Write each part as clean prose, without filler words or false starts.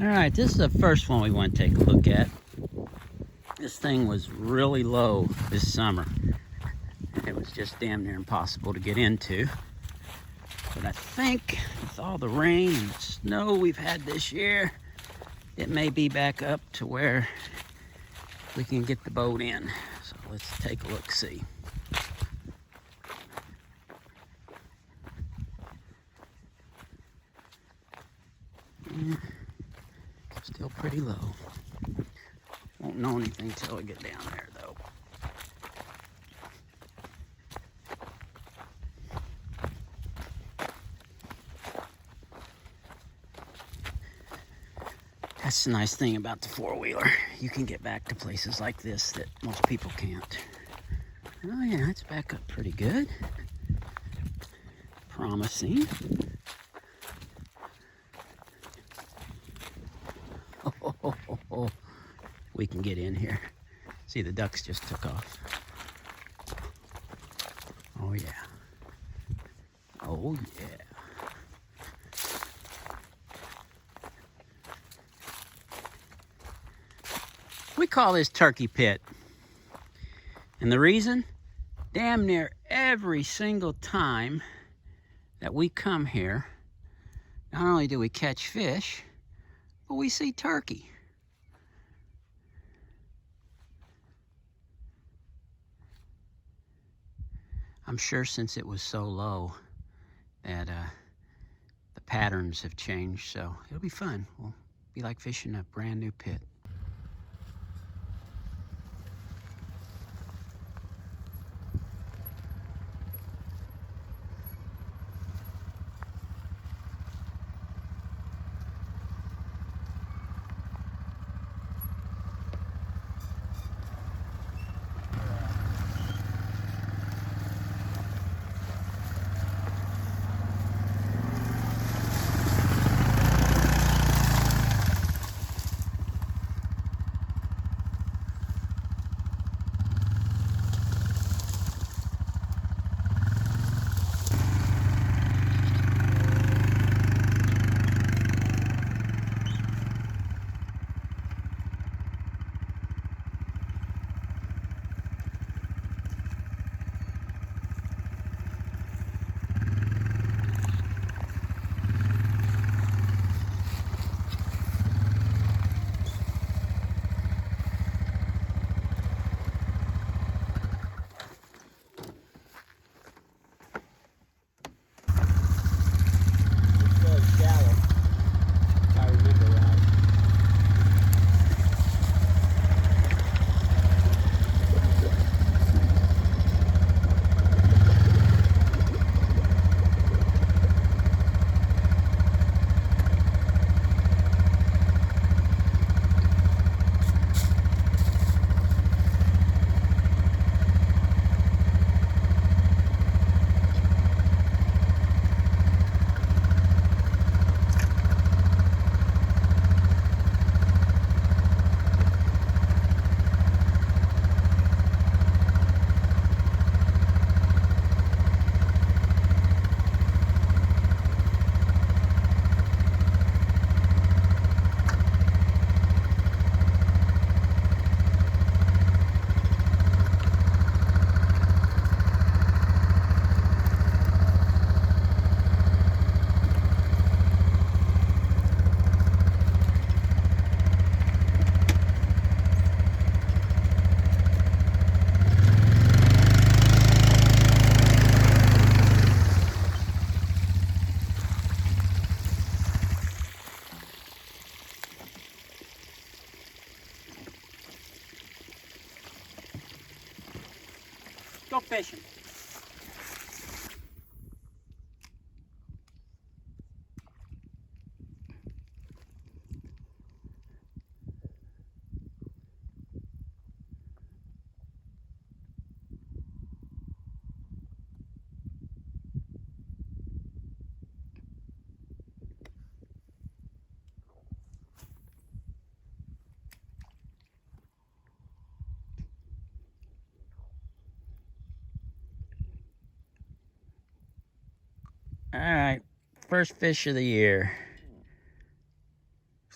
All right, this is the first one we want to take a look at. This thing was really low this summer. It was just damn near impossible to get into. But I think with all the rain and snow we've had this year, it may be back up to where we can get the boat in. So let's take a look-see. Yeah, still pretty low. Won't know anything till we get down there though. That's the nice thing about the four-wheeler. You can get back to places like this that most people can't. Oh yeah, it's back up pretty good. Promising. Oh, we can get in here. See, the ducks just took off. Oh yeah. Oh yeah. We call this Turkey Pit. And the reason? Damn near every single time that we come here, not only do we catch fish, but we see turkey. I'm sure since it was so low that the patterns have changed, so it'll be fun. We'll be like fishing a brand new pit. Go fishing. All right, first fish of the year.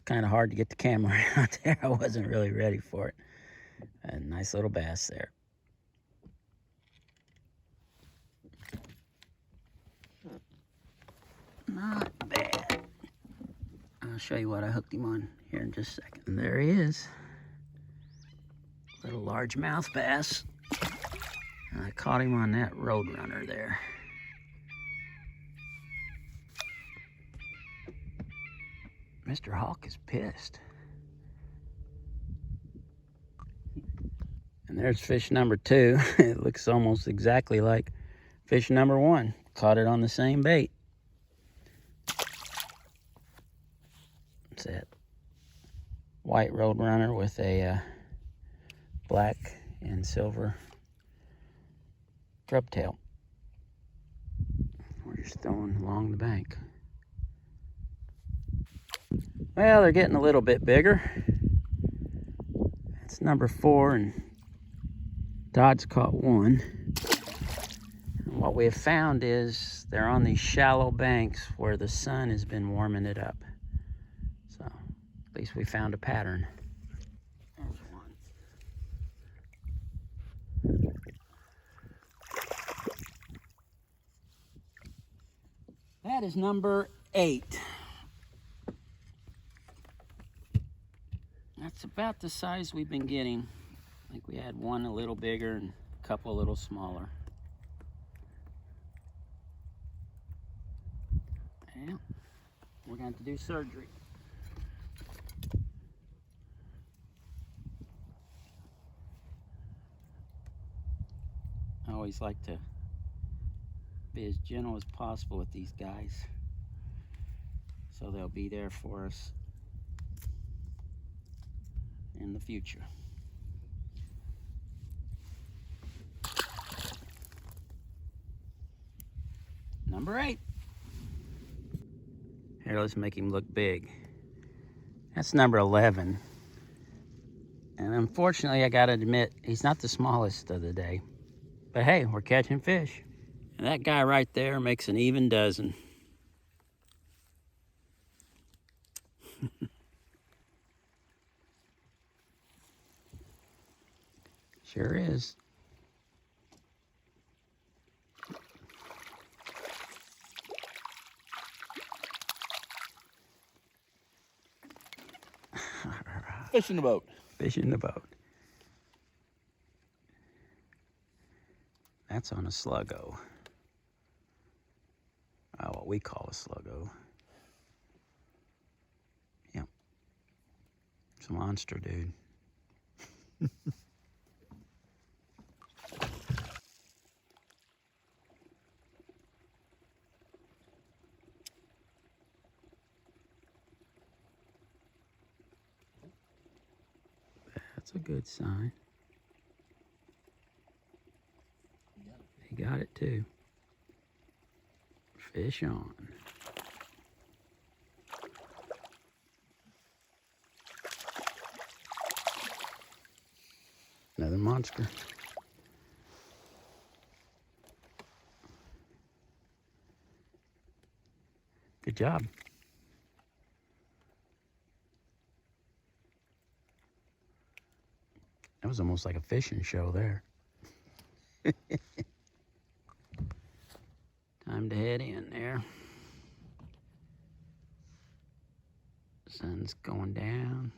kind of hard to get the camera out there. I wasn't really ready for it. A nice little bass there. Not bad. I'll show you what I hooked him on here in just a second. And there he is. Little largemouth bass. I caught him on that Roadrunner there. Mr. Hawk is pissed. And there's fish number 2. It looks almost exactly like fish number 1. Caught it on the same bait. It's that white Roadrunner with a black and silver grub tail. We're just throwing along the bank. Well, they're getting a little bit bigger. It's number 4, and Todd's caught 1. And what we have found is they're on these shallow banks where the sun has been warming it up. So at least we found a pattern. There's one. That is number 8. That's about the size we've been getting. I think we had one a little bigger and a couple a little smaller. Yeah, we're going to do surgery. I always like to be as gentle as possible with these guys, so they'll be there for us in the future. Number 8. Here, let's make him look big. That's number 11. And unfortunately, I gotta admit, he's not the smallest of the day. But hey, we're catching fish. And that guy right there makes an even dozen. Sure is. Fish in the boat. Fish in the boat. That's on a sluggo. What we call a sluggo. Yep. It's a monster, dude. That's a good sign. He got it too. Fish on. Another monster. Good job. That was almost like a fishing show there. Time to head in there. Sun's going down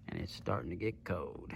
and it's starting to get cold.